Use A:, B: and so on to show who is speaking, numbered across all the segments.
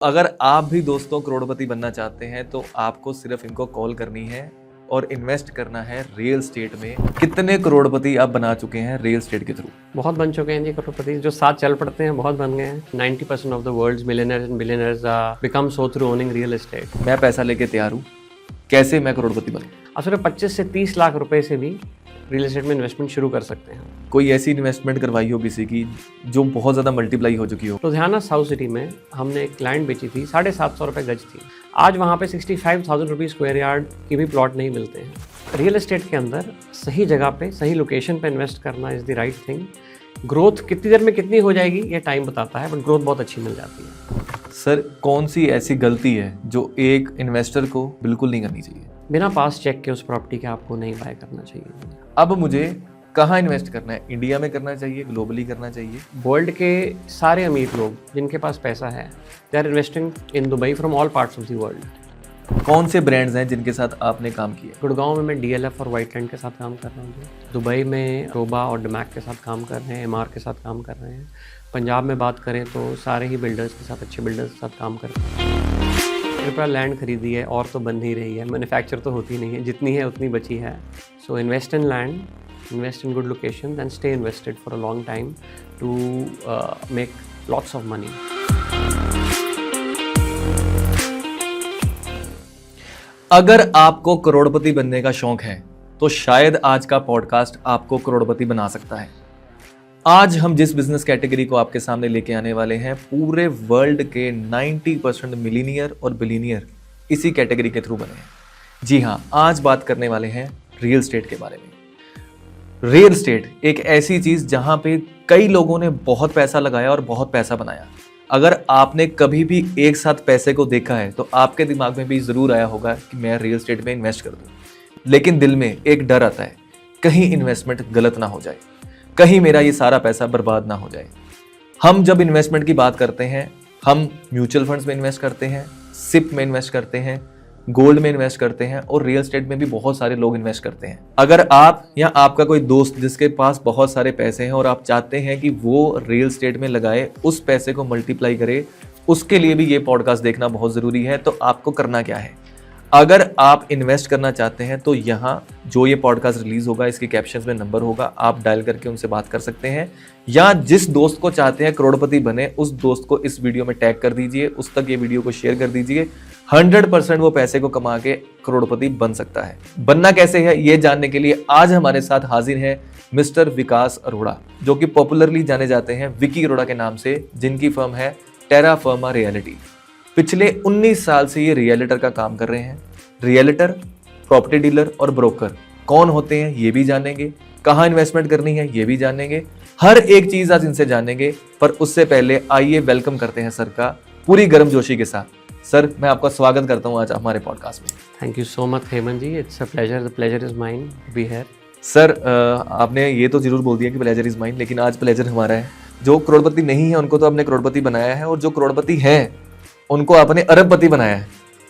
A: अगर आप भी दोस्तों करोड़पति बनना चाहते हैं तो आपको सिर्फ इनको कॉल करनी है और इन्वेस्ट करना है रियल स्टेट में। कितने करोड़पति आप बना चुके हैं रियल स्टेट के थ्रू?
B: बहुत बन चुके हैं जी करोड़पति, जो साथ चल पड़ते हैं बहुत बन गए हैं। 90% of the world's millionaires and billionaires become so through owning real estate.
A: मैं पैसा लेके तैयार हूँ, कैसे मैं करोड़पति बनूं?
B: आप सिर्फ 25 से 30 लाख रुपए से भी रियल एस्टेट में इन्वेस्टमेंट शुरू कर सकते हैं।
A: कोई ऐसी इन्वेस्टमेंट करवाई हो किसी की जो बहुत ज़्यादा मल्टीप्लाई हो चुकी हो?
B: लुधियाना साउथ सिटी में हमने एक लैंड बेची थी, 750 रुपये गज थी। आज वहाँ पे 65,000 रुपये स्क्वायर यार्ड की भी प्लॉट नहीं मिलते हैं। रियल एस्टेट के अंदर सही जगह पे सही लोकेशन पे इन्वेस्ट करना is the right thing. Growth कितनी देर में कितनी हो जाएगी ये टाइम बताता है, बट ग्रोथ बहुत अच्छी मिल जाती है।
A: सर, कौन सी ऐसी गलती है जो एक इन्वेस्टर को बिल्कुल नहीं करनी चाहिए?
B: बिना पास चेक के उस प्रॉपर्टी के आपको नहीं बाय करना चाहिए।
A: अब मुझे कहाँ इन्वेस्ट करना है? इंडिया में करना चाहिए, ग्लोबली करना चाहिए?
B: वर्ल्ड के सारे अमीर लोग जिनके पास पैसा है, they are investing in Dubai from all parts of the world.
A: कौन से ब्रांड्स हैं जिनके साथ आपने काम किया?
B: गुड़गांव में मैं DLF और वाइटलैंड के साथ काम कर रहा हूँ। दुबई में रोबा और डमैक के साथ काम कर रहे हैं, MR के साथ काम कर रहे हैं। पंजाब में बात करें तो सारे ही बिल्डर्स के साथ, अच्छे बिल्डर्स के साथ काम कर रहे हैं। कृपया लैंड खरीदी है और तो बन ही रही है, मैन्युफैक्चर तो होती नहीं है, जितनी है उतनी बची है। So invest in land, invest in good locations and stay invested for a long time to make lots of money.
A: अगर आपको करोड़पति बनने का शौक है तो शायद आज का पॉडकास्ट आपको करोड़पति बना सकता है। आज हम जिस बिजनेस कैटेगरी को आपके सामने लेके आने वाले हैं, पूरे वर्ल्ड के 90% मिलीनियर और बिलीनियर इसी कैटेगरी के थ्रू बने हैं। जी हाँ, आज बात करने वाले हैं रियल स्टेट के बारे में। रियल स्टेट एक ऐसी चीज जहां पे कई लोगों ने बहुत पैसा लगाया और बहुत पैसा बनाया। अगर आपने कभी भी एक साथ पैसे को देखा है तो आपके दिमाग में भी जरूर आया होगा कि मैं रियल स्टेट में इन्वेस्ट कर दूं, लेकिन दिल में एक डर आता है, कहीं इन्वेस्टमेंट गलत ना हो जाए, कहीं मेरा ये सारा पैसा बर्बाद ना हो जाए। हम जब इन्वेस्टमेंट की बात करते हैं, हम म्यूचुअल फंड्स में इन्वेस्ट करते हैं, सिप में इन्वेस्ट करते हैं, गोल्ड में इन्वेस्ट करते हैं और रियल एस्टेट में भी बहुत सारे लोग इन्वेस्ट करते हैं। अगर आप या आपका कोई दोस्त जिसके पास बहुत सारे पैसे हैं और आप चाहते हैं कि वो रियल एस्टेट में लगाए, उस पैसे को मल्टीप्लाई करे, उसके लिए भी ये पॉडकास्ट देखना बहुत ज़रूरी है। तो आपको करना क्या है? अगर आप इन्वेस्ट करना चाहते हैं तो यहाँ जो ये पॉडकास्ट रिलीज होगा, इसके कैप्शंस में नंबर होगा, आप डायल करके उनसे बात कर सकते हैं। या जिस दोस्त को चाहते हैं करोड़पति बने, उस दोस्त को इस वीडियो में टैग कर दीजिए, उस तक ये वीडियो को शेयर कर दीजिए। 100% वो पैसे को कमा के करोड़पति बन सकता है। बनना कैसे है ये जानने के लिए आज हमारे साथ हाजिर है मिस्टर विकास अरोड़ा, जो कि पॉपुलरली जाने जाते हैं विकी अरोड़ा के नाम से, जिनकी फर्म है टेरा फर्मा रियलिटी। पिछले 19 साल से ये रियलिटर का काम कर रहे हैं। रियलिटर, प्रॉपर्टी डीलर और ब्रोकर कौन होते हैं ये भी जानेंगे, कहाँ इन्वेस्टमेंट करनी है ये भी जानेंगे, हर एक चीज आज इनसे जानेंगे। पर उससे पहले आइए वेलकम करते हैं सर का पूरी गर्मजोशी के साथ। सर, मैं आपका स्वागत करता हूं आज हमारे पॉडकास्ट में।
B: Thank you so much Hemant ji, it's a pleasure, the pleasure is mine to be here.
A: Sir, आपने ये तो जरूर बोल दिया कि प्लेजर इज माइन, लेकिन आज प्लेजर हमारा है। जो करोड़पति नहीं है उनको तो आपने करोड़पति बनाया है, और जो करोड़पति हैं उनको आपने अरबपति बनाया है।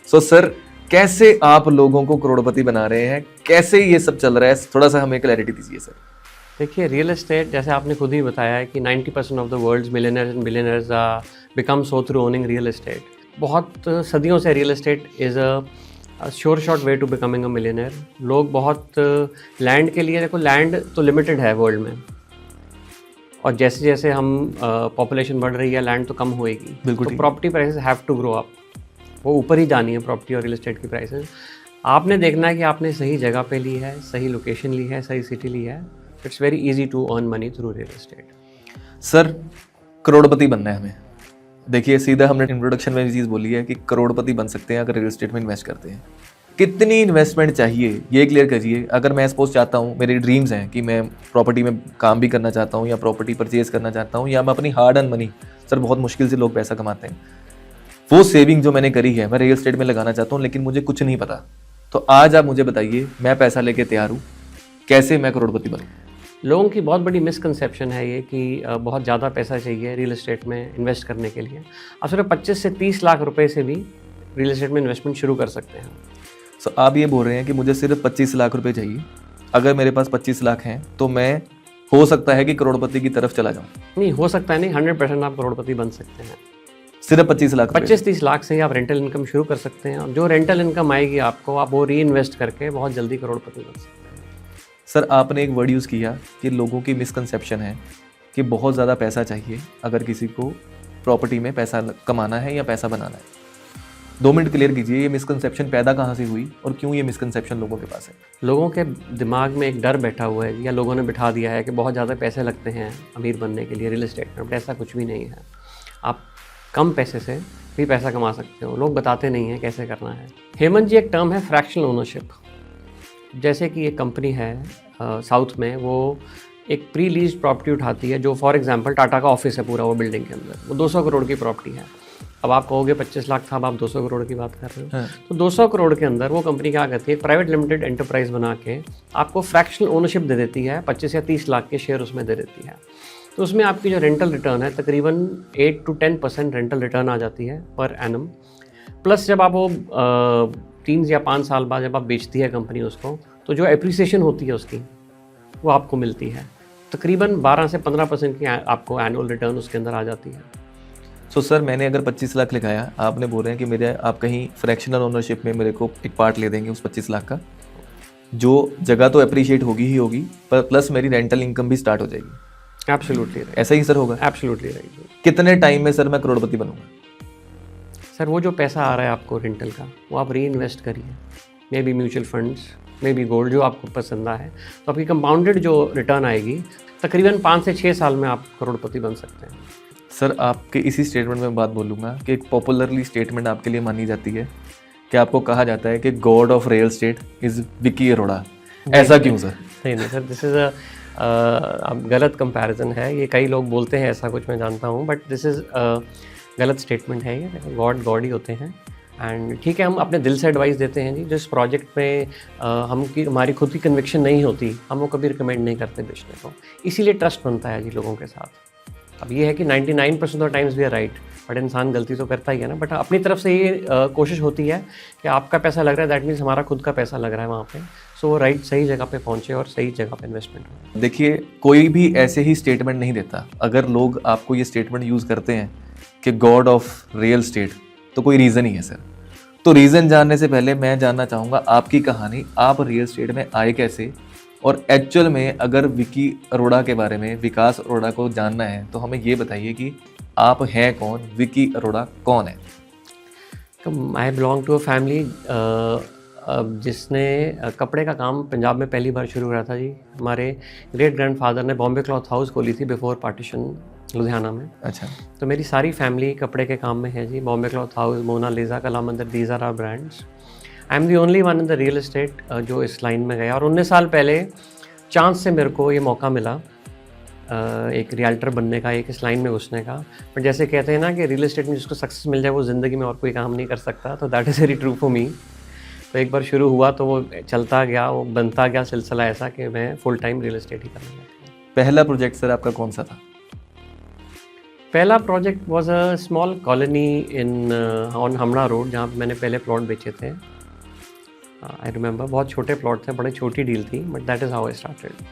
A: सो सर, कैसे आप लोगों को करोड़पति बना रहे हैं, कैसे ये सब चल रहा है, थोड़ा सा हमें क्लैरिटी दीजिए सर।
B: देखिए, रियल एस्टेट जैसे आपने खुद ही बताया है कि 90% of the world's millionaires and billionaires become so through owning real estate. बहुत सदियों से real estate is a sure short way to becoming a millionaire. लोग बहुत लैंड के लिए, देखो लैंड तो लिमिटेड है वर्ल्ड में, और जैसे जैसे हम पॉपुलेशन बढ़ रही है लैंड तो कम होएगी।
A: बिल्कुल।
B: तो property prices have to grow up, वो ऊपर ही जानी है प्रॉपर्टी और रियल एस्टेट की प्राइसेस। आपने देखना है कि आपने सही जगह पे ली है, सही लोकेशन ली है, सही सिटी ली है। It's very easy to earn money through real estate.
A: Sir, करोड़पति बनना है हमें। देखिए, सीधा हमने इंट्रोडक्शन में ये चीज़ बोली है कि करोड़पति बन सकते हैं अगर रियल एस्टेट में इन्वेस्ट करते हैं। कितनी इन्वेस्टमेंट चाहिए ये क्लियर करिए। अगर मैं सपोज चाहता हूँ, मेरी ड्रीम्स हैं कि मैं प्रॉपर्टी में काम भी करना चाहता हूँ या प्रॉपर्टी परचेज करना चाहता हूँ, या मैं अपनी हार्ड अर्न मनी, सर बहुत मुश्किल से लोग पैसा कमाते हैं, वो सेविंग जो मैंने करी है मैं रियल एस्टेट में लगाना चाहता हूँ, लेकिन मुझे कुछ नहीं पता। तो आज आप मुझे बताइए, मैं पैसा लेके तैयार हूँ, कैसे मैं करोड़पति बनूँ?
B: लोगों की बहुत बड़ी मिसकंसेप्शन है ये कि बहुत ज़्यादा पैसा चाहिए रियल एस्टेट में इन्वेस्ट करने के लिए। आप सिर्फ 25 से 30 लाख रुपए से भी रियल एस्टेट में इन्वेस्टमेंट शुरू कर सकते हैं।
A: सो आप ये बोल रहे हैं कि मुझे सिर्फ 25 लाख रुपए चाहिए, अगर मेरे पास 25 लाख हैं तो मैं हो सकता है कि करोड़पति की तरफ चला जाऊँ?
B: नहीं हो सकता है, नहीं 100% आप करोड़पति बन सकते हैं।
A: सिर्फ 25 लाख रुपए?
B: 25-30 लाख से ही आप रेंटल इनकम शुरू कर सकते हैं, और जो रेंटल इनकम आएगी आपको, आप वो री इन्वेस्ट करके बहुत जल्दी करोड़पति बन सकते हैं।
A: सर आपने एक वर्ड यूज़ किया कि लोगों की मिसकंसेप्शन है कि बहुत ज़्यादा पैसा चाहिए अगर किसी को प्रॉपर्टी में पैसा कमाना है या पैसा बनाना है। 2 मिनट क्लियर कीजिए, ये मिसकंसेप्शन पैदा कहाँ से हुई और क्यों ये मिसकंसेप्शन लोगों के पास है?
B: लोगों के दिमाग में एक डर बैठा हुआ है, या लोगों ने बिठा दिया है कि बहुत ज़्यादा पैसे लगते हैं अमीर बनने के लिए रियल एस्टेट में। बट ऐसा कुछ भी नहीं है, आप कम पैसे से भी पैसा कमा सकते हो। लोग बताते नहीं हैं कैसे करना है। हेमंत जी, एक टर्म है फ्रैक्शनल ओनरशिप। जैसे कि एक कंपनी है साउथ में, वो एक प्री लीज्ड प्रॉपर्टी उठाती है, जो फॉर एग्जांपल टाटा का ऑफिस है पूरा वो बिल्डिंग के अंदर, वो 200 करोड़ की प्रॉपर्टी है। अब आप कहोगे 25 लाख था, अब आप 200 करोड़ की बात कर रहे हो। तो 200 करोड़ के अंदर वो कंपनी क्या करती है, प्राइवेट लिमिटेड एंटरप्राइज बना के आपको फ्रैक्शनल ओनरशिप दे देती है, 25 या 30 लाख के शेयर उसमें दे देती है। तो उसमें आपकी जो रेंटल रिटर्न है तकरीबन 8 to 10% रेंटल रिटर्न आ जाती है पर एनम। प्लस जब आप वो 3 या 5 साल बाद जब आप बेचती है कंपनी उसको, तो जो एप्रिसिएशन होती है उसकी वो आपको मिलती है। तकरीबन 12 से 15% की आपको एनुअल रिटर्न उसके अंदर आ जाती है।
A: सो सर मैंने अगर 25 लाख लिखाया, आपने बोल रहे हैं कि मेरे आप कहीं फ्रैक्शनल ओनरशिप में मेरे को एक पार्ट ले देंगे उस 25 लाख का, जो जगह तो अप्रिशिएट होगी ही होगी, पर प्लस मेरी रेंटल इनकम भी स्टार्ट हो जाएगी।
B: Absolutely right.
A: ऐसा ही सर होगा?
B: Absolutely right.
A: कितने टाइम में सर मैं करोड़पति बनूंगा?
B: सर वो जो पैसा आ रहा है आपको रेंटल का, वो आप री इन्वेस्ट करिए, may be mutual funds, may be gold, जो आपको पसंद है। तो आपकी कंपाउंडेड जो रिटर्न आएगी तकरीबन 5 से 6 साल में आप करोड़पति बन सकते हैं।
A: सर आपके इसी स्टेटमेंट में बात बोलूँगा कि एक पॉपुलरली स्टेटमेंट आपके लिए मानी जाती है कि आपको कहा जाता है कि God of real estate is Vicky Arora. ऐसा क्यों सर?
B: नहीं सर, दिस इज़ गलत कंपैरिजन है। ये कई लोग बोलते हैं ऐसा कुछ, मैं जानता हूँ, बट दिस इज़ गलत स्टेटमेंट है ये। गॉड ही होते हैं। एंड ठीक है, हम अपने दिल से एडवाइस देते हैं जी। जिस प्रोजेक्ट पे हमारी खुद की कन्विक्शन नहीं होती, हम वो कभी रिकमेंड नहीं करते बेचने को। इसीलिए ट्रस्ट बनता है जी लोगों के साथ। अब ये है कि 99% of times we are right, but इंसान गलती तो करता ही है ना। बट अपनी तरफ से ये कोशिश होती है कि आपका पैसा लग रहा है, दैट मीन्स हमारा खुद का पैसा लग रहा है वहाँ पे। सो वो राइट, सही जगह पे पहुँचे और सही जगह पे इन्वेस्टमेंट हो।
A: देखिए, कोई भी ऐसे ही स्टेटमेंट नहीं देता। अगर लोग आपको ये स्टेटमेंट यूज़ करते हैं कि गॉड ऑफ रियल एस्टेट, तो कोई रीज़न ही है सर। तो रीज़न जानने से पहले मैं जानना चाहूँगा आपकी कहानी, आप रियल एस्टेट में आए कैसे, और एक्चुअल में अगर विकी अरोड़ा के बारे में, विकास अरोड़ा को जानना है, तो हमें ये बताइए कि आप हैं कौन, विकी अरोड़ा कौन है?
B: I belong to a family जिसने कपड़े का काम पंजाब में पहली बार शुरू करा था जी। हमारे ग्रेट ग्रैंडफादर ने बॉम्बे क्लॉथ हाउस खोली थी बिफोर पार्टीशन लुधियाना में।
A: अच्छा।
B: तो मेरी सारी फैमिली कपड़े के काम में है जी। Bombay Cloth House, Monalisa, Kala Mandir, these are our brands. I am the only one in the real estate जो इस लाइन में गया। और 19 साल पहले चांस से मेरे को ये मौका मिला एक रियल्टर बनने का, एक इस लाइन में घुसने का। बट जैसे कहते हैं ना कि रियल एस्टेट में जिसको सक्सेस मिल जाए वो ज़िंदगी में और कोई काम नहीं कर सकता, तो that is very true for me. तो एक बार शुरू हुआ तो वो चलता गया, वो बनता गया सिलसिला ऐसा कि मैं फुल टाइम रियल एस्टेट ही करने लगा।
A: पहला प्रोजेक्ट सर आपका कौन सा था?
B: पहला project was a small colony in on हमड़ा रोड, जहाँ पे मैंने पहले प्लॉट बेचे थे। आई रिमेंबर, बहुत छोटे प्लॉट थे, बड़ी छोटी डील थी, but that is how I started.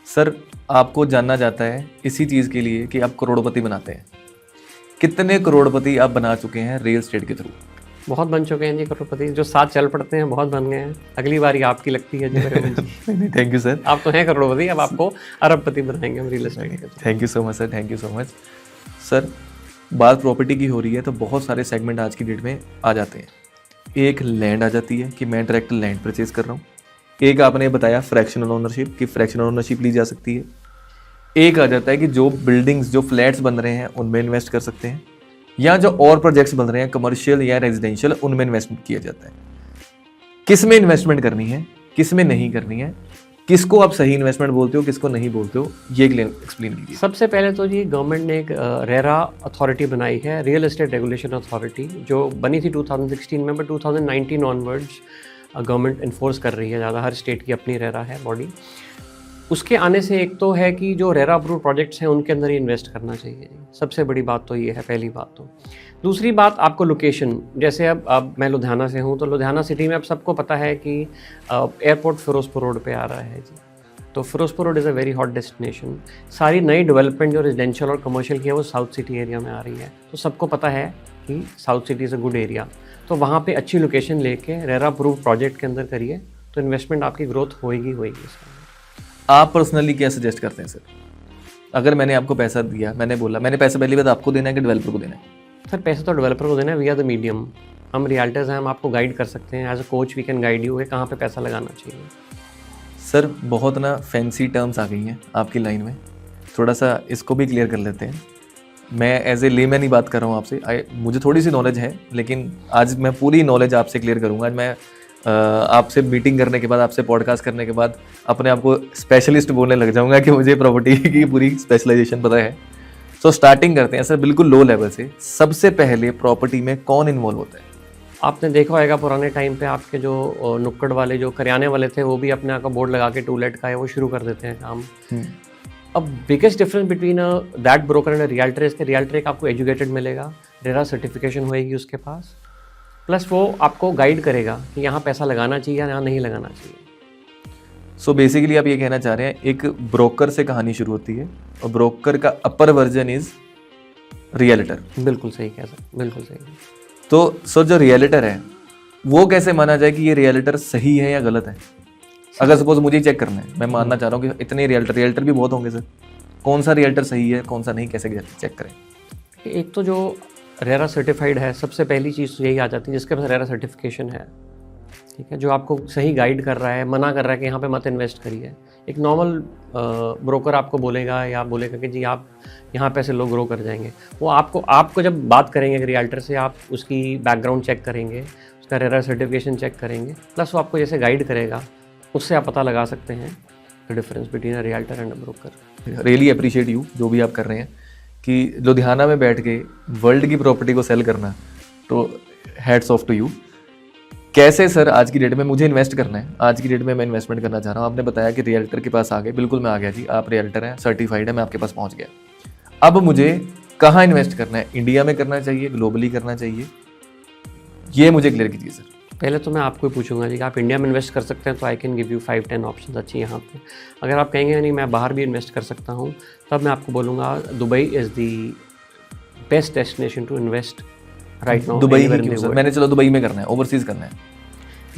A: Sir आपको जानना जाता है इसी चीज़ के लिए कि आप करोड़पति बनाते हैं। कितने करोड़पति आप बना चुके हैं रियल एस्टेट के थ्रू?
B: बहुत बन चुके हैं जी करोड़पति, जो साथ चल पड़ते हैं बहुत बन गए हैं। अगली बारी आपकी लगती है जी।
A: Thank you sir.
B: आप तो हैं करोड़पति, अब आपको अरबपति बनाएंगे हम रियल एस्टेट के।
A: Thank you so much sir, thank you so much sir. बात प्रॉपर्टी की हो रही है तो बहुत सारे सेगमेंट आज की डेट में आ जाते हैं। एक लैंड आ जाती है कि मैं डायरेक्ट लैंड परचेज कर रहा हूँ। एक आपने बताया फ्रैक्शनल ओनरशिप कि फ्रैक्शनल ओनरशिप ली जा सकती है। एक आ जाता है कि जो बिल्डिंग्स, जो फ्लैट्स बन रहे हैं उनमें इन्वेस्ट कर सकते हैं, या जो और प्रोजेक्ट्स बन रहे हैं कमर्शियल या रेजिडेंशियल, उनमें इन्वेस्टमेंट किया जाता है। किस में इन्वेस्टमेंट करनी है, किस में नहीं करनी है, किसको आप सही इन्वेस्टमेंट बोलते हो, किसको नहीं बोलते हो, ये एक्सप्लेन कीजिए।
B: सबसे पहले तो जी गवर्नमेंट ने एक रेरा अथॉरिटी बनाई है, रियल एस्टेट रेगुलेशन अथॉरिटी, जो बनी थी 2016 में, बट 2019 ऑनवर्ड्स गवर्नमेंट इन्फोर्स कर रही है ज़्यादा। हर स्टेट की अपनी रेरा है बॉडी। उसके आने से एक तो है कि जो रेरा अप्रूव प्रोजेक्ट्स हैं उनके अंदर ही इन्वेस्ट करना चाहिए। सबसे बड़ी बात तो ये है, पहली बात तो। दूसरी बात, आपको लोकेशन, जैसे अब मैं लुधियाना से हूँ, तो लुधियाना सिटी में अब सबको पता है कि एयरपोर्ट फिरोजपुर रोड पे आ रहा है जी। तो Ferozepur road is a very hot destination. सारी नई डेवलपमेंट जो रेजिडेंशियल और कमर्शियल की है वो साउथ सिटी एरिया में आ रही है, तो सबको पता है कि south city is a good area. तो वहाँ पे अच्छी लोकेशन लेके रेरा अप्रूव्ड प्रोजेक्ट के अंदर करिए तो इन्वेस्टमेंट आपकी ग्रोथ होएगी।
A: आप पर्सनली क्या सजेस्ट करते हैं सर? अगर मैंने आपको पैसा दिया, मैंने पैसा पहली बात आपको देना है कि डेवलपर को देना है?
B: सर पैसा तो डेवलपर को देना है, वी आर द मीडियम। हम रियल्टर्स हैं, हम आपको गाइड कर सकते हैं, as a coach we can guide you है कहाँ पे पैसा लगाना चाहिए।
A: सर बहुत ना फैंसी टर्म्स आ गई हैं आपकी लाइन में, थोड़ा सा इसको भी क्लियर कर लेते हैं। मैं एज ए लेमैन ही बात कर रहा हूँ आपसे, मुझे थोड़ी सी नॉलेज है, लेकिन आज मैं पूरी नॉलेज आपसे क्लियर करूँगा। आज मैं आपसे मीटिंग करने के बाद, आपसे पॉडकास्ट करने के बाद अपने आप को स्पेशलिस्ट बोलने लग जाऊंगा कि मुझे प्रॉपर्टी की पूरी स्पेशलाइजेशन पता है। सो स्टार्टिंग करते हैं सर बिल्कुल लो लेवल से। सबसे पहले प्रॉपर्टी में कौन इन्वॉल्व होता है?
B: आपने देखा होगा पुराने टाइम पे आपके जो नुक्कड़ वाले जो करियाने वाले थे वो भी अपने आप का बोर्ड लगा के टू लेट का है वो शुरू कर देते हैं काम। अब biggest difference between that broker and realtor है, रियल्टर एक आपको एजुकेटेड मिलेगा, रेरा सर्टिफिकेशन होएगी उसके पास, प्लस वो आपको गाइड करेगा कि यहाँ पैसा लगाना चाहिए या यहाँ नहीं लगाना चाहिए।
A: सो बेसिकली आप ये कहना चाह रहे हैं एक ब्रोकर से कहानी शुरू होती है और ब्रोकर का अपर वर्जन इज रियल्टर।
B: बिल्कुल सही कह सकते, बिल्कुल सही।
A: तो सर जो रियल्टर है वो कैसे माना जाए कि ये रियल्टर सही है या गलत है? अगर सपोज मुझे चेक करना है, मैं मानना चाह रहा हूँ कि इतने रियल्टर भी बहुत होंगे सर, कौन सा रियल्टर सही है कौन सा नहीं, कैसे चेक करें?
B: एक तो जो रेरा सर्टिफाइड है, सबसे पहली चीज़ तो यही आ जाती है जिसके पास रेरा सर्टिफिकेशन है, ठीक है, जो आपको सही गाइड कर रहा है, मना कर रहा है कि यहाँ पे मत इन्वेस्ट करिए। एक नॉर्मल ब्रोकर आपको बोलेगा या बोलेगा कि जी आप यहाँ पैसे लो ग्रो कर जाएंगे, वो आपको जब बात करेंगे रियल्टर से, आप उसकी बैकग्राउंड चेक करेंगे, उसका रेरा सर्टिफिकेशन चेक करेंगे, प्लस वो आपको जैसे गाइड करेगा उससे आप पता लगा सकते हैं the difference between a realtor and a broker.
A: Really appreciate you जो भी आप कर रहे हैं कि लुधियाना में बैठ के वर्ल्ड की प्रॉपर्टी को सेल करना, तो हैट्स ऑफ टू यू। कैसे सर आज की डेट में मुझे इन्वेस्ट करना है, आज की डेट में मैं इन्वेस्टमेंट करना चाह रहा हूँ, आपने बताया कि रियल्टर के पास आ गए, बिल्कुल मैं आ गया जी, आप रियल्टर हैं, सर्टिफाइड है, मैं आपके पास पहुँच गया। अब मुझे कहाँ इन्वेस्ट करना है, इंडिया में करना चाहिए, ग्लोबली करना चाहिए, ये मुझे क्लियर कीजिए सर।
B: पहले तो मैं आपको ही पूछूंगा जी कि आप इंडिया में इन्वेस्ट कर सकते हैं तो I can give you 5-10 option अच्छी यहाँ पे। अगर आप कहेंगे नहीं मैं बाहर भी इन्वेस्ट कर सकता हूँ, तब मैं आपको बोलूँगा Dubai is the best destination to invest right now.
A: Dubai ही क्यों सर? मैंने चलो दुबई में करना है, ओवरसीज करना है।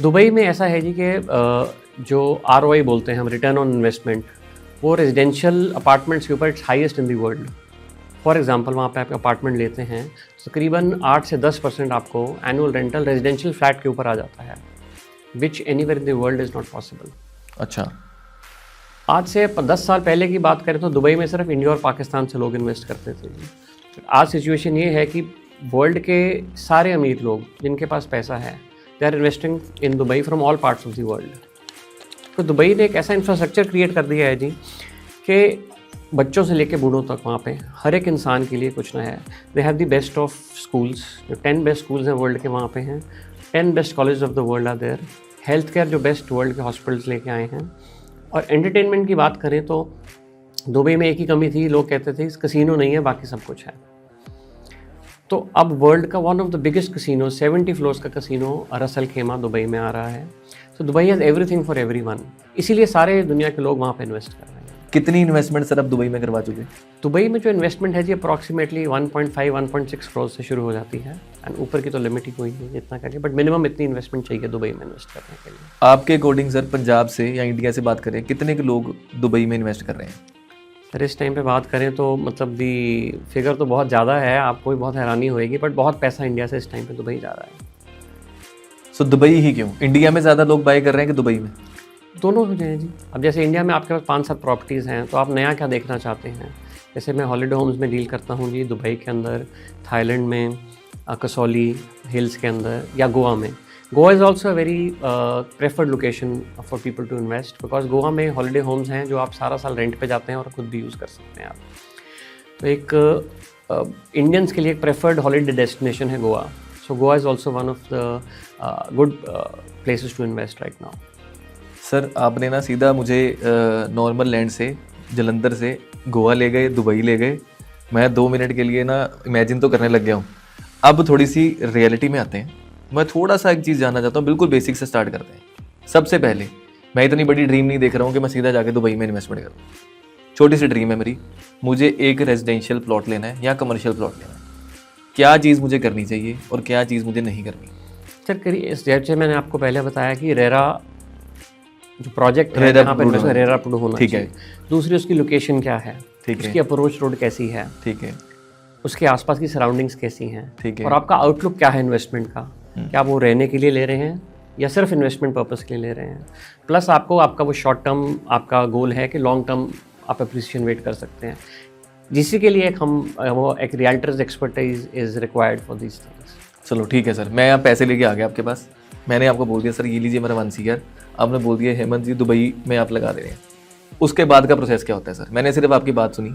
B: दुबई में ऐसा है जी कि जो ROI बोलते हैं हम, रिटर्न ऑन इन्वेस्टमेंट, वो रेजिडेंशियल अपार्टमेंट्स के ऊपर it's highest in the world. For example वहाँ पे आप अपार्टमेंट लेते हैं तकरीबन 8 से 10% आपको एनुअल रेंटल रेजिडेंशियल फ्लैट के ऊपर आ जाता है, which anywhere in the world is not possible.
A: अच्छा,
B: आज से 10 साल पहले की बात करें तो दुबई में सिर्फ इंडिया और पाकिस्तान से लोग इन्वेस्ट करते थे। आज सिचुएशन ये है कि वर्ल्ड के सारे अमीर लोग जिनके पास पैसा है they are investing in Dubai from all parts of the world. तो दुबई ने एक ऐसा इंफ्रास्ट्रक्चर क्रिएट कर दिया है जी कि बच्चों से लेके बूढ़ों तक वहाँ पे हर एक इंसान के लिए कुछ ना है। They have the best of schools, जो 10 बेस्ट स्कूल्स हैं वर्ल्ड के वहाँ पे हैं, 10 best college of the world are there, health care जो बेस्ट वर्ल्ड के हॉस्पिटल्स लेके आए हैं। और एंटरटेनमेंट की बात करें तो दुबई में एक ही कमी थी, लोग कहते थे कसिनो नहीं है बाकी सब कुछ है। तो अब वर्ल्ड का one of the biggest casino, 70 floors का कसिनो रस अल खेमा दुबई में आ रहा है। तो Dubai has everything for everyone, इसीलिए सारे दुनिया के लोग वहाँ पे इन्वेस्ट कर रहे हैं।
A: कितनी इन्वेस्टमेंट सर अब दुबई में करवा चुके?
B: दुबई में जो इन्वेस्टमेंट है जी अप्रॉक्सीमेटली 1.5-1.6 करोड़ से शुरू हो जाती है, एंड ऊपर की तो लिमिट ही कोई नहीं जितना करिए, बट मिनिमम इतनी इन्वेस्टमेंट चाहिए दुबई में इन्वेस्ट करने के लिए।
A: आपके अकॉर्डिंग सर पंजाब से या इंडिया से बात करें, कितने के लोग दुबई में इन्वेस्ट कर रहे हैं?
B: सर इस टाइम पे बात करें तो मतलब दी फिगर तो बहुत ज़्यादा है, आपको भी बहुत हैरानी होएगी, बट बहुत पैसा इंडिया से इस टाइम पे दुबई जा रहा है।
A: सो दुबई ही क्यों? इंडिया में ज़्यादा लोग बाय कर रहे हैं कि दुबई में?
B: दोनों हो जाए जी। अब जैसे इंडिया में आपके पास 5-7 प्रॉपर्टीज़ हैं, तो आप नया क्या देखना चाहते हैं? जैसे मैं हॉलीडे होम्स में डील करता हूँ जी, दुबई के अंदर, थाईलैंड में, कसौली हिल्स के अंदर, या गोवा में। Goa is also a very preferred location for people to invest, because Goa में हॉलीडे होम्स हैं जो आप सारा साल रेंट पे जाते हैं और खुद भी यूज़ कर सकते हैं आप। तो एक इंडियंस के लिए एक प्रेफर्ड हॉलीडे डेस्टिनेशन है Goa. So Goa is also one of the good places to invest right now.
A: Sir आपने ना सीधा मुझे नॉर्मल लैंड से, जलंधर से गोवा ले गए, दुबई ले गए। मैं 2 मिनट के लिए ना इमेजिन तो करने लग गया हूँ। अब थोड़ी सी रियलिटी में आते हैं। मैं थोड़ा सा एक चीज़ जानना चाहता हूँ, बिल्कुल बेसिक से स्टार्ट करते हैं। सबसे पहले मैं इतनी बड़ी ड्रीम नहीं देख रहा हूँ कि मैं सीधा जाके दुबई में इन्वेस्टमेंट करूँ। छोटी सी ड्रीम है मेरी, मुझे एक रेजिडेंशियल प्लॉट लेना है या कमर्शियल प्लॉट लेना है। क्या चीज़ मुझे करनी चाहिए और क्या चीज़ मुझे नहीं करनी?
B: सर करिए, जैसे मैंने आपको पहले बताया कि रेरा जो प्रोजेक्ट है
A: रेरा
B: यहाँ पे
A: approved
B: रेरा अप्रूव होना
A: ठीक है।
B: चाहिए। दूसरी उसकी लोकेशन क्या है,
A: ठीक है,
B: उसकी अप्रोच रोड कैसी है,
A: ठीक है,
B: उसके आसपास की सराउंडिंग्स कैसी हैं,
A: ठीक है।
B: और आपका आउटलुक क्या है इन्वेस्टमेंट का, क्या वो रहने के लिए ले रहे हैं या सिर्फ इन्वेस्टमेंट पर्पस के लिए ले रहे हैं। प्लस आपको आपका वो शॉर्ट टर्म आपका गोल है कि लॉन्ग टर्म आप अप्रिसिएशन वेट कर सकते हैं, जिसी के लिए वो एक realtors expertise is required for these things.
A: चलो ठीक है सर, मैं यहाँ पैसे लेके आ गया आपके पास। मैंने आपको बोल दिया सर ये लीजिए मेरा 1 CR, आपने बोल दिया हेमंत जी दुबई में आप लगा दे रहे हैं। उसके बाद का प्रोसेस क्या होता है सर? मैंने सिर्फ आपकी बात सुनी,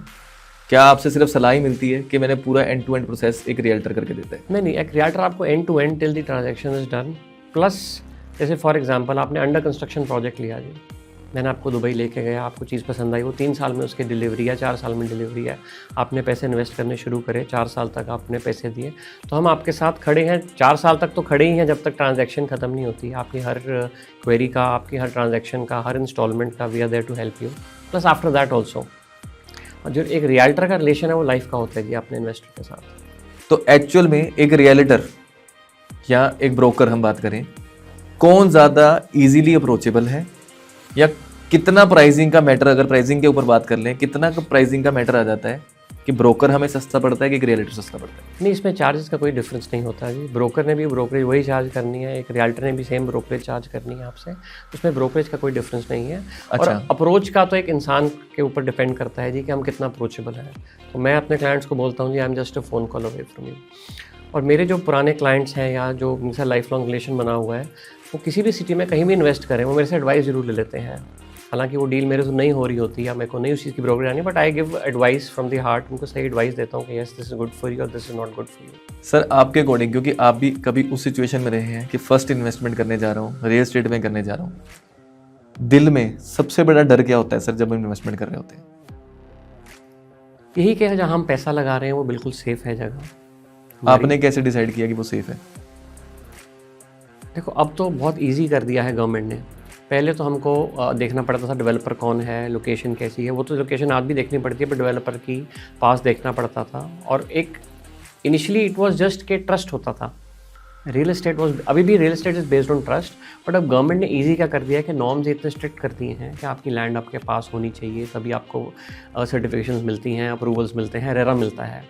A: क्या आपसे सिर्फ सलाह ही मिलती है कि मैंने पूरा एंड टू एंड प्रोसेस एक रियल्टर करके देता है?
B: नहीं, एक रियल्टर आपको end to end till the transaction is done. Plus जैसे फॉर एग्जांपल आपने अंडर कंस्ट्रक्शन प्रोजेक्ट लिया जी, मैंने आपको दुबई लेके गया, आपको चीज़ पसंद आई, वो 3 साल में उसकी डिलीवरी है, 4 साल में डिलीवरी है, आपने पैसे इन्वेस्ट करने शुरू करे, 4 साल तक आपने पैसे दिए, तो हम आपके साथ खड़े हैं 4 साल तक, तो खड़े ही हैं जब तक ट्रांजैक्शन ख़त्म नहीं होती। आपकी हर क्वेरी का, आपकी हर ट्रांजैक्शन का, हर इंस्टॉलमेंट का we are there to help you. Plus after that also, और जो एक रियल्टर का रिलेशन है वो लाइफ का होता है जी अपने इन्वेस्टर के साथ।
A: तो एक्चुअल में एक रियल्टर या एक ब्रोकर हम बात करें, कौन ज़्यादा इजीली अप्रोचेबल है, या कितना प्राइसिंग का मैटर, अगर प्राइसिंग के ऊपर बात कर लें, कितना प्राइसिंग का मैटर आ जाता है कि ब्रोकर हमें सस्ता पड़ता है कि एक रियल्टर सस्ता पड़ता है?
B: नहीं, इसमें चार्जेस का कोई डिफरेंस नहीं होता जी। ब्रोकर ने भी ब्रोकरेज वही चार्ज करनी है, एक रियल्टर ने भी सेम ब्रोकरेज चार्ज करनी है आपसे, उसमें ब्रोकरेज का कोई डिफरेंस नहीं है। और अप्रोच का तो एक इंसान के ऊपर डिपेंड करता है जी कि हम कितना अप्रोचेबल है। तो मैं अपने क्लाइंट्स को बोलता हूँ जी I am just a phone call away from you. और मेरे जो पुराने क्लाइंट्स हैं या जो उनसे लाइफ लॉन्ग रिलेशन बना हुआ है, वो किसी भी सिटी में कहीं भी इन्वेस्ट करें, वो मेरे से एडवाइस ज़रूर ले लेते हैं। हालांकि वो डील मेरे से नहीं हो रही होती या मेरे को नहीं उस चीज़ की ब्रोकरेज आनी, but I give advice from the heart, उनको सही एडवाइस देता हूँ कि yes this is good for you और this is not good for you.
A: Sir आपके अकॉर्डिंग, क्योंकि आप भी कभी उस सिचुएशन में रहे हैं कि फर्स्ट इन्वेस्टमेंट करने जा रहा हूँ, रियल एस्टेट में करने जा रहा हूँ, दिल में सबसे बड़ा डर क्या होता है सर जब हम इन्वेस्टमेंट कर रहे होते हैं?
B: यही कि जहाँ हम पैसा लगा रहे हैं वो बिल्कुल सेफ है जगह।
A: आपने कैसे डिसाइड किया कि वो सेफ है?
B: देखो, अब तो बहुत इजी कर दिया है गवर्नमेंट ने। पहले तो हमको देखना पड़ता था डेवलपर कौन है, लोकेशन कैसी है, वो तो लोकेशन आज भी देखनी पड़ती है, पर डेवलपर की पास देखना पड़ता था। और एक इनिशियली इट वाज जस्ट के ट्रस्ट होता था। रियल एस्टेट वाज, अभी भी real estate is based on trust, but अब गवर्नमेंट ने इजी क्या कर दिया है कि नॉर्म्स इतने स्ट्रिक्ट कर दिए हैं कि आपकी लैंड आपके पास होनी चाहिए, तभी आपको सर्टिफिकेशंस मिलती हैं, अप्रूवल्स मिलते हैं, रेरा मिलता है।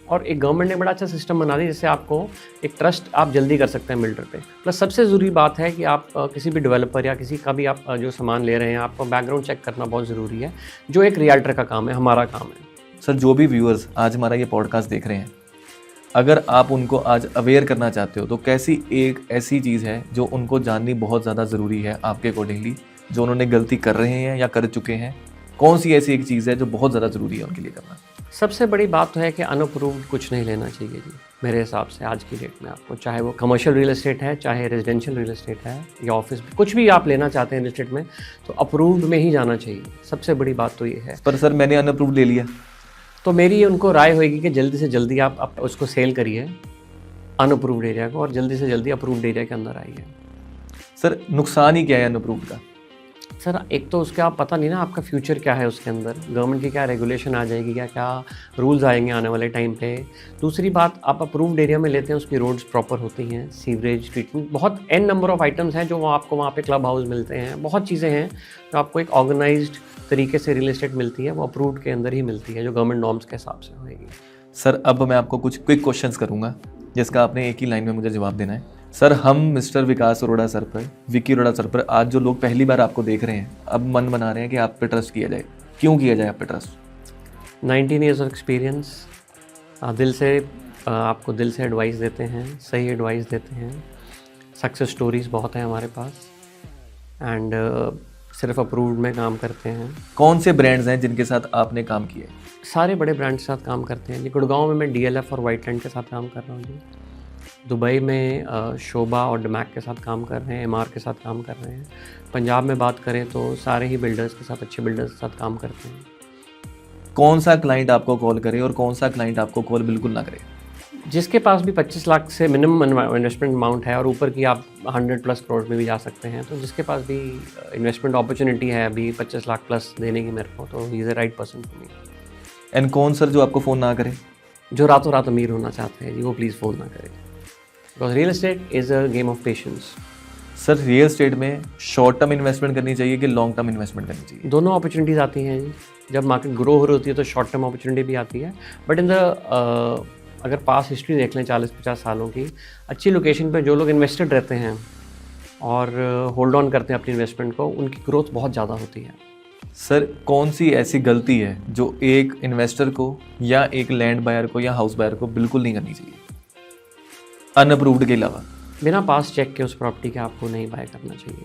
B: और एक गवर्नमेंट ने बड़ा अच्छा सिस्टम बना दिया जिससे आपको एक ट्रस्ट आप जल्दी कर सकते हैं बिल्डर पे। प्लस सबसे ज़रूरी बात है कि आप किसी भी डेवलपर या किसी का भी आप जो सामान ले रहे हैं, आपको बैकग्राउंड चेक करना बहुत ज़रूरी है, जो एक रियल्टर का काम है, हमारा काम है।
A: सर जो भी व्यूअर्स आज हमारा ये पॉडकास्ट देख रहे हैं, अगर आप उनको आज अवेयर करना चाहते हो तो कैसी एक ऐसी चीज़ है जो उनको जाननी बहुत ज़्यादा ज़रूरी है आपके अकॉर्डिंगली, जो उन्होंने गलती कर रहे हैं या कर चुके हैं? कौन सी ऐसी एक चीज़ है जो बहुत ज़्यादा ज़रूरी है उनके लिए करना?
B: सबसे बड़ी बात तो है कि अनअप्रूव्ड कुछ नहीं लेना चाहिए जी, मेरे हिसाब से आज की डेट में। आपको चाहे वो कमर्शियल रियल एस्टेट है, चाहे रेजिडेंशियल रियल एस्टेट है, या ऑफिस, कुछ भी आप लेना चाहते हैं रियल एस्टेट में, तो अप्रूव्ड में ही जाना चाहिए। सबसे बड़ी बात तो ये है।
A: पर सर मैंने अनअप्रूव्ड ले लिया,
B: तो मेरी उनको राय होगी कि जल्दी से जल्दी आप उसको सेल करिए अनअप्रूव्ड एरिया को, और जल्दी से जल्दी अप्रूव्ड एरिया के अंदर आइए।
A: सर नुकसान ही क्या है अनअप्रूव्ड का?
B: सर एक तो उसका आप पता नहीं ना आपका फ्यूचर क्या है, उसके अंदर गवर्नमेंट की क्या रेगुलेशन आ जाएगी, क्या रूल्स आएंगे आने वाले टाइम पे। दूसरी बात, आप अप्रूव्ड एरिया में लेते हैं, उसकी रोड्स प्रॉपर होती हैं, सीवरेज ट्रीटमेंट, बहुत एन नंबर ऑफ आइटम्स हैं जो आपको वहाँ पे क्लब हाउस मिलते हैं, बहुत चीज़ें हैं जो आपको एक ऑर्गेनाइज्ड तरीके से रियल एस्टेट मिलती है, वो अप्रूव्ड के अंदर ही मिलती है, जो गवर्नमेंट नॉर्म्स के हिसाब से होगी।
A: सर अब मैं आपको कुछ क्विक क्वेश्चंस करूंगा जिसका आपने एक ही लाइन में मुझे जवाब देना है। सर हम मिस्टर विकास अरोड़ा सर पर, विकी अरोड़ा सर पर, आज जो लोग पहली बार आपको देख रहे हैं, अब मन बना रहे हैं कि आप पे ट्रस्ट किया जाए, क्यों किया जाए आप पे ट्रस्ट?
B: 19 ईयर्स ऑफ एक्सपीरियंस, दिल से आपको दिल से एडवाइस देते हैं, सही एडवाइस देते हैं, सक्सेस स्टोरीज़ बहुत हैं हमारे पास, एंड सिर्फ अप्रूव्ड में काम करते हैं।
A: कौन से ब्रांड्स हैं जिनके साथ आपने काम किया है?
B: सारे बड़े ब्रांड्स के साथ काम करते हैं जी। गुड़गांव में मैं DLF और वाइटलैंड के साथ काम कर रहा हूँ जी। दुबई में शोभा और डमैक के साथ काम कर रहे हैं, MR के साथ काम कर रहे हैं। पंजाब में बात करें तो सारे ही बिल्डर्स के साथ, अच्छे बिल्डर्स के साथ काम करते हैं।
A: कौन सा क्लाइंट आपको कॉल करे और कौन सा क्लाइंट आपको कॉल बिल्कुल ना करे?
B: जिसके पास भी 25 लाख से मिनिमम इन्वेस्टमेंट अमाउंट है और ऊपर की आप 100+ करोड़ में भी जा सकते हैं, तो जिसके पास भी इन्वेस्टमेंट अपॉर्चुनिटी है अभी 25 लाख प्लस देने की मेरे को, तो he is the right person for me.
A: And कौन सर जो आपको फ़ोन ना करे?
B: जो रातों रात अमीर होना चाहते हैं जी, वो प्लीज़ फ़ोन ना करें, because real estate is a game of patience.
A: Sir real estate में शॉर्ट टर्म इन्वेस्टमेंट करनी चाहिए कि लॉन्ग टर्म इन्वेस्टमेंट करनी चाहिए?
B: दोनों अपॉर्चुनिटीज़ आती हैं जी। जब मार्केट ग्रो हो रही होती है तो शॉर्ट टर्म अपॉर्चुनिटी भी आती है, बट इन द अगर पास हिस्ट्री देख लें 40-50 सालों की, अच्छी लोकेशन पे जो लोग इन्वेस्टेड रहते हैं और होल्ड ऑन करते हैं अपनी इन्वेस्टमेंट को, उनकी ग्रोथ बहुत ज़्यादा होती है।
A: सर कौन सी ऐसी गलती है जो एक इन्वेस्टर को या एक लैंड बायर को या हाउस बायर को बिल्कुल नहीं करनी चाहिए अनअप्रूव्ड के अलावा?
B: बिना पास चेक के उस प्रॉपर्टी के आपको नहीं बाय करना चाहिए।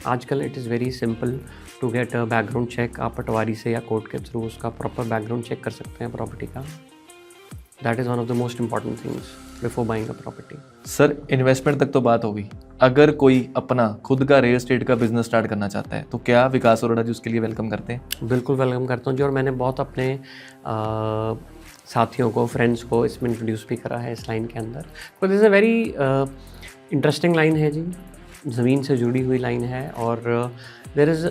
B: आजकल it is very simple to get a background check. आप पटवारी से या कोर्ट के थ्रू उसका प्रॉपर बैकग्राउंड चेक कर सकते हैं प्रॉपर्टी का। That is one of the most important things before buying a property.
A: Sir investment तक तो बात होगी, अगर कोई अपना खुद का रियल एस्टेट का बिजनेस स्टार्ट करना चाहता है तो क्या विकास अरोड़ा जी उसके लिए वेलकम करते हैं?
B: बिल्कुल वेलकम करता हूँ जी, और मैंने बहुत अपने साथियों को, फ्रेंड्स को इसमें इंट्रोड्यूस भी करा है इस लाइन के अंदर। तो this is a very interesting line है जी, ज़मीन से जुड़ी हुई लाइन है, और देयर इज़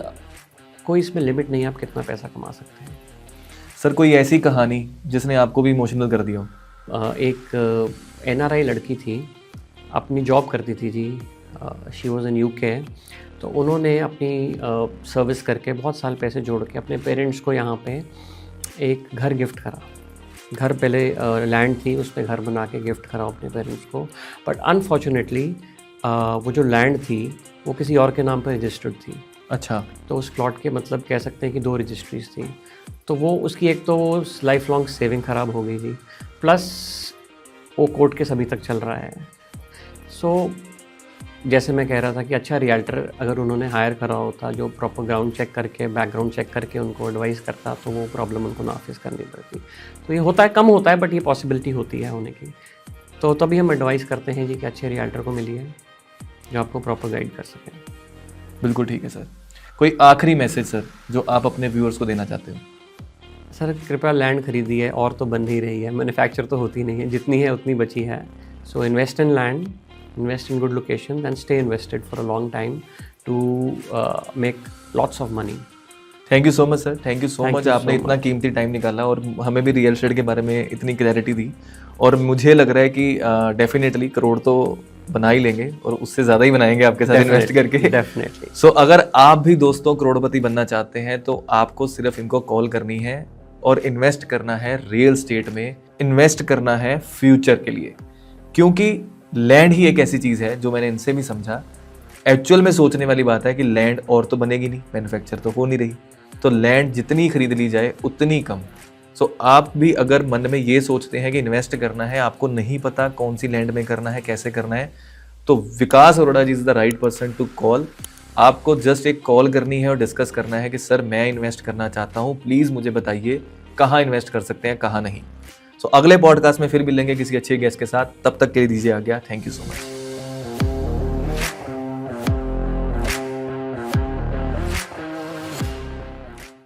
B: कोई इसमें लिमिट नहीं है आप कितना पैसा कमा सकते हैं।
A: सर कोई ऐसी कहानी जिसने आपको भी इमोशनल कर दिया हो?
B: एक NRI लड़की थी, अपनी जॉब करती थी जी, शी वॉज इन UK। तो उन्होंने अपनी सर्विस करके बहुत साल पैसे जोड़ के अपने पेरेंट्स को यहाँ पे एक घर गिफ्ट करा। घर पहले लैंड थी, उस पर घर बना के गिफ्ट करा अपने पेरेंट्स को, बट अनफॉर्चुनेटली वो जो लैंड थी वो किसी और के नाम पर रजिस्टर्ड थी।
A: अच्छा।
B: तो उस प्लॉट के मतलब कह सकते हैं कि 2 रजिस्ट्रीज थी। तो वो उसकी एक तो वो लाइफ लॉन्ग सेविंग ख़राब हो गई थी, प्लस वो कोर्ट केस अभी तक चल रहा है। सो जैसे मैं कह रहा था कि अच्छा रियल्टर अगर उन्होंने हायर करा होता जो प्रॉपर ग्राउंड चेक करके, बैकग्राउंड चेक करके उनको एडवाइस करता, तो वो प्रॉब्लम उनको ना फेस करनी पड़ती। तो ये होता है, कम होता है, बट ये पॉसिबिलिटी होती है होने की। तो तभी हम एडवाइस करते हैं जी कि अच्छे रियल्टर को मिलिए जो आपको प्रॉपर गाइड कर सकें।
A: बिल्कुल ठीक है सर। कोई आखिरी मैसेज सर जो आप अपने व्यूअर्स को देना चाहते हो?
B: सर कृपया लैंड खरीदिए, और तो बन ही रही है, मैन्युफैक्चर तो होती नहीं है, जितनी है उतनी बची है। So invest in land, invest in good location and stay invested for a long time to make lots of money.
A: Thank you so much sir, thank you so
B: Thank
A: much.
B: you
A: आपने
B: so
A: इतना कीमती time निकाला और हमें भी real estate के बारे में इतनी क्लैरिटी दी, और मुझे लग रहा है कि डेफिनेटली करोड़ तो बना ही लेंगे और उससे ज़्यादा ही बनाएंगे आपके साथ इन्वेस्ट करके।
B: डेफिनेटली।
A: सो अगर आप भी दोस्तों करोड़पति बनना चाहते हैं तो आपको सिर्फ इनको कॉल करनी है और इन्वेस्ट करना है रियल एस्टेट में, इन्वेस्ट करना है फ्यूचर के लिए, क्योंकि लैंड ही एक ऐसी चीज़ है जो मैंने इनसे भी समझा। एक्चुअल में सोचने वाली बात है कि लैंड और तो बनेगी नहीं, मैन्युफैक्चर तो हो नहीं रही, तो लैंड जितनी खरीद ली जाए उतनी कम। सो आप भी अगर मन में ये सोचते हैं कि इन्वेस्ट करना है, आपको नहीं पता कौन सी लैंड में करना है, कैसे करना है, तो Vikas Arora ji is the right person to call. आपको जस्ट एक कॉल करनी है और डिस्कस करना है कि सर मैं इन्वेस्ट करना चाहता हूँ, प्लीज़ मुझे बताइए कहाँ इन्वेस्ट कर सकते हैं, कहाँ नहीं। सो अगले पॉडकास्ट में फिर मिलेंगे किसी अच्छे गेस्ट के साथ, तब तक के लिए दीजिए आज्ञा। Thank you so much.